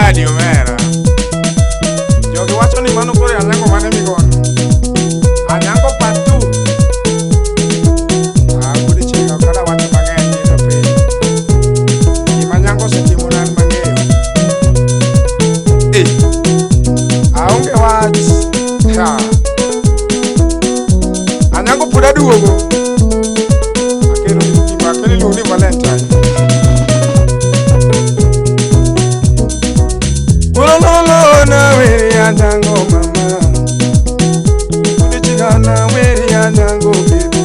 Adi Omera. Jogi wacho ni mano kore Anyango mane migono. Anyango patu. Kudi chinga kada wacho mang'eny ni piny. Gima Anyango setimo nan mang'eyo. Aonge wach. Anyango pod aduogo. Akelo luni Valentine. Na weri Anyango mama, udi chigana weri Anyango baby,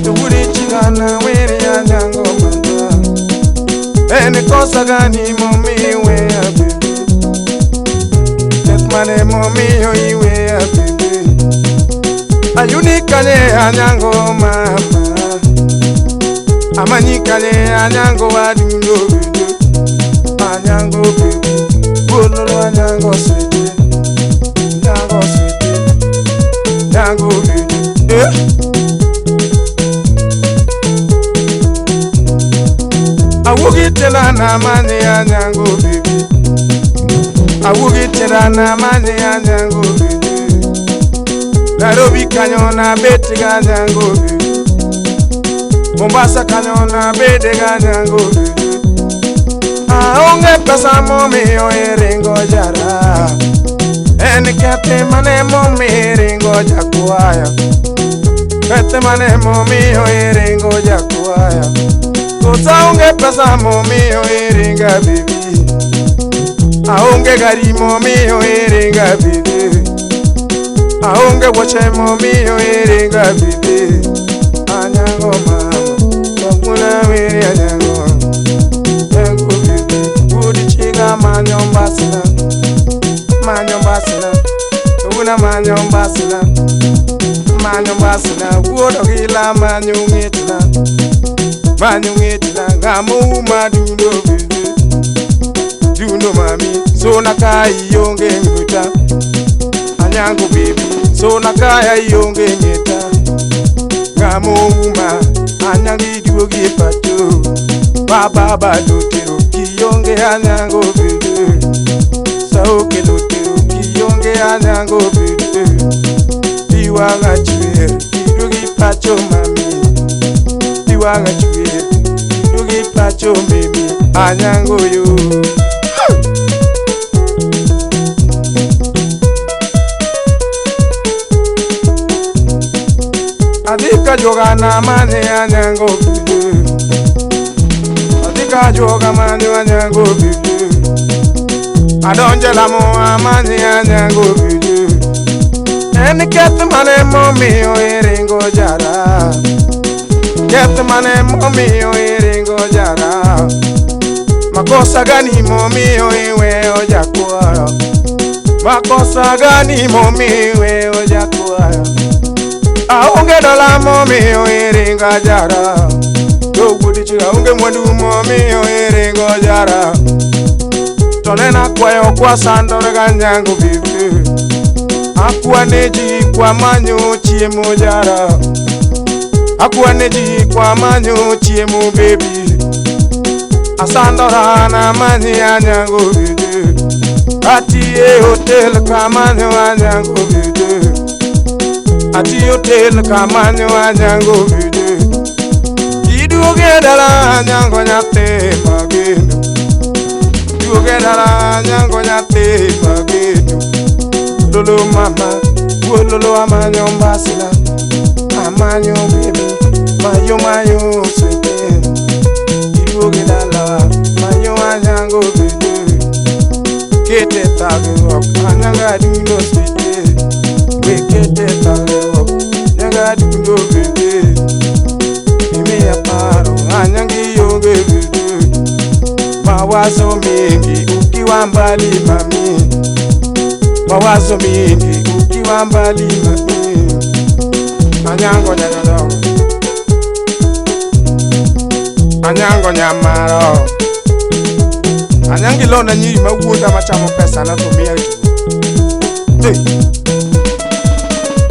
udi chigana weri Anyango mama. Eni kosa gani momi wea baby, etmane momi yo wea baby. Ayuni kale Anyango mama, amani kale Anyango wadundo baby, Anyango baby. Lolo Anyango sweetie, Anyango sweetie, Anyango baby. Awugi tela na mani Anyango baby. Awugi tela na mani Anyango baby. Nairobi kanyona beti ga Anyango baby. Mombasa kanyona beti ga Anyango baby. Aonge pesa momi o ringo jara. Eni kete mane momi ringo jakuaya. Kete mane momi o ringo jakuaya. Kota aonge pesa momi o ringa bibi. Aonge gari momi o ringa bibi. Aonge wache momi o ringa bibi. Anyango mama, kamuna wiri Anyango. Manyombasina, manyombasina, una manyombasina, manyombasina, wodogila manyungetila, manyungetila, ngamu madundo bebe, dundo mami, so nakai yonge nguta, Anyango baby, so nakai yonge ngeta, ngamu ma, Anyangi duogi pato, baba balutiro. Kiyonge Anyango bebe, sauke lutero. Kiyonge Anyango bebe, biwanga chwe, kidugi pacho mami. Biwanga chwe, kidugi pacho mimi. Anyango yo. Adika joga na mane Anyango bebe. Joga mani Anyango baby. Adonje la mo amani Anyango baby. Eni ket mane momi o ringo jara. Ket mane momi o ringo jara. Makosa gani momi o iwe o jakuaya. Makosa gani momi iwe o jakuaya. Aonge dola momi o ringa jara. Gudi chiga unge mwendu momi o ringo jara. Tonena kwayo kwa sandore Anyango baby. Akwa neji kwa manyo chiemo jara. Akwa neji kwa manyo chiemo baby. Asandora na mani Anyango baby. Ati hotel kamanyo Anyango baby. Ati hotel kamanyo Anyango baby. Dala Anyango nyate mageno. Dala Anyango nyate mageno. Lolo mama, lolo amanyombasila, amanyo baby, mayo sweete. Dala mayo Anyango baby. Kete tage wap, Anyanga dundo sweete. We kete tage wap, Anyanga dundo baby. Anyangi yonge bebe, mawazo mingi ukiwa mbali mami. Mawazo mingi ukiwa mbali mami. Anyango nyanyalo, Anyango nyamaro. Anyangi lona nyiri mawuonda machamo pesa na tumia itu.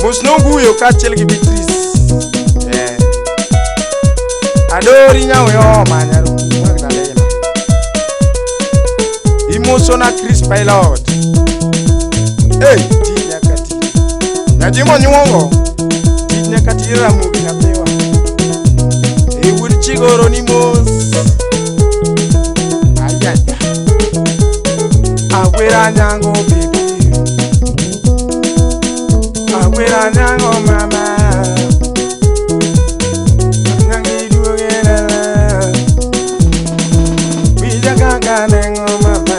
Musnungu yo kachel gi Beatrice. Adori nyawe o manyaru magdalena. musona Chris Pilot. Hey, tinya kati. Najimo nyongo. Tinya kati ramu binapewa. E wuri chigoro ni mos. Ayaya. Awera nyango baby. Awera nyango mama. Nyangi duogera. Bija kakanengo mama.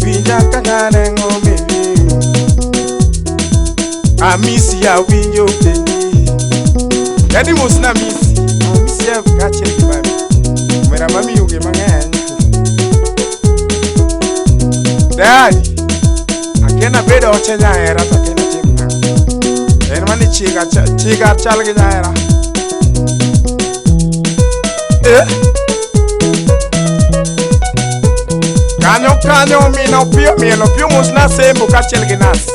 Bija kakanengo baby. Amisi ya winyo baby. Yadi musna misi. Amisi ya kache baby. Mera mami yuge manganya. Daddy, akena bedo ochenya era takena chimna. Mani chiga chal ke jaera. Kanyo mino pio musna sembo kachel ginas.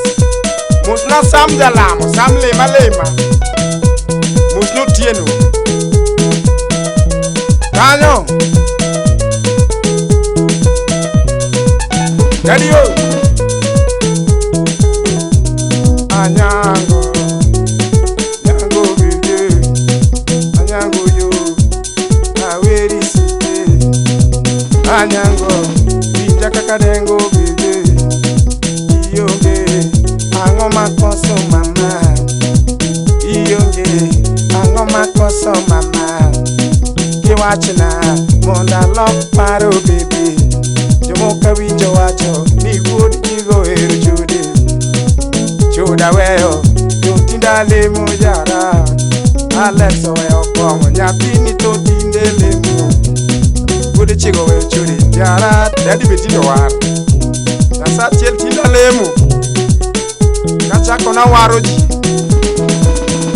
Musna sam jalamo, sam lema. Musnu tienu. Kanyo. Daddy yo. Anyango bebe. Anyango yo. Aweri site. Anyango bija kakadengo bebe. Iyonge ango makoso mama. Iyonge ango makoso mama. Kiwachina monda love paro bebe. Jomoka winjo wacho ni wood igo eru chude. Chuda weyo yotinda lemu jara. Alexo weyo kongo nyapini to tinde lemu. Wood chigo weyo chude jara. Daddy betindo war. Nasa tiel tinda lemu. Kacha kona waroji.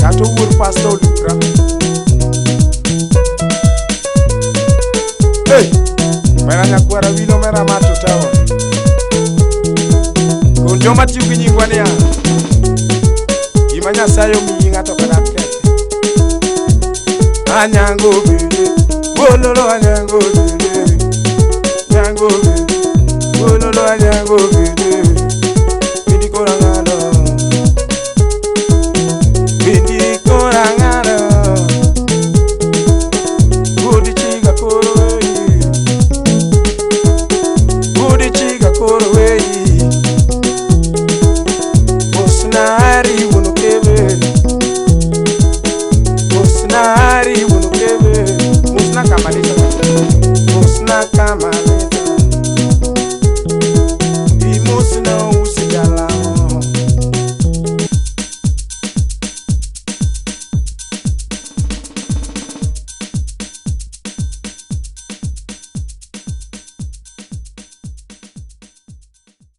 Kato wur pasto lukra. Hey! Mera nyakwara wilo mera mato tawa. Kunjo mati ukinyingwane ya. Imanya sayo miyinga toka dapke. Anyango bebe. Wololo anyango bebe. Anyango bebe. Wololo anyango bebe.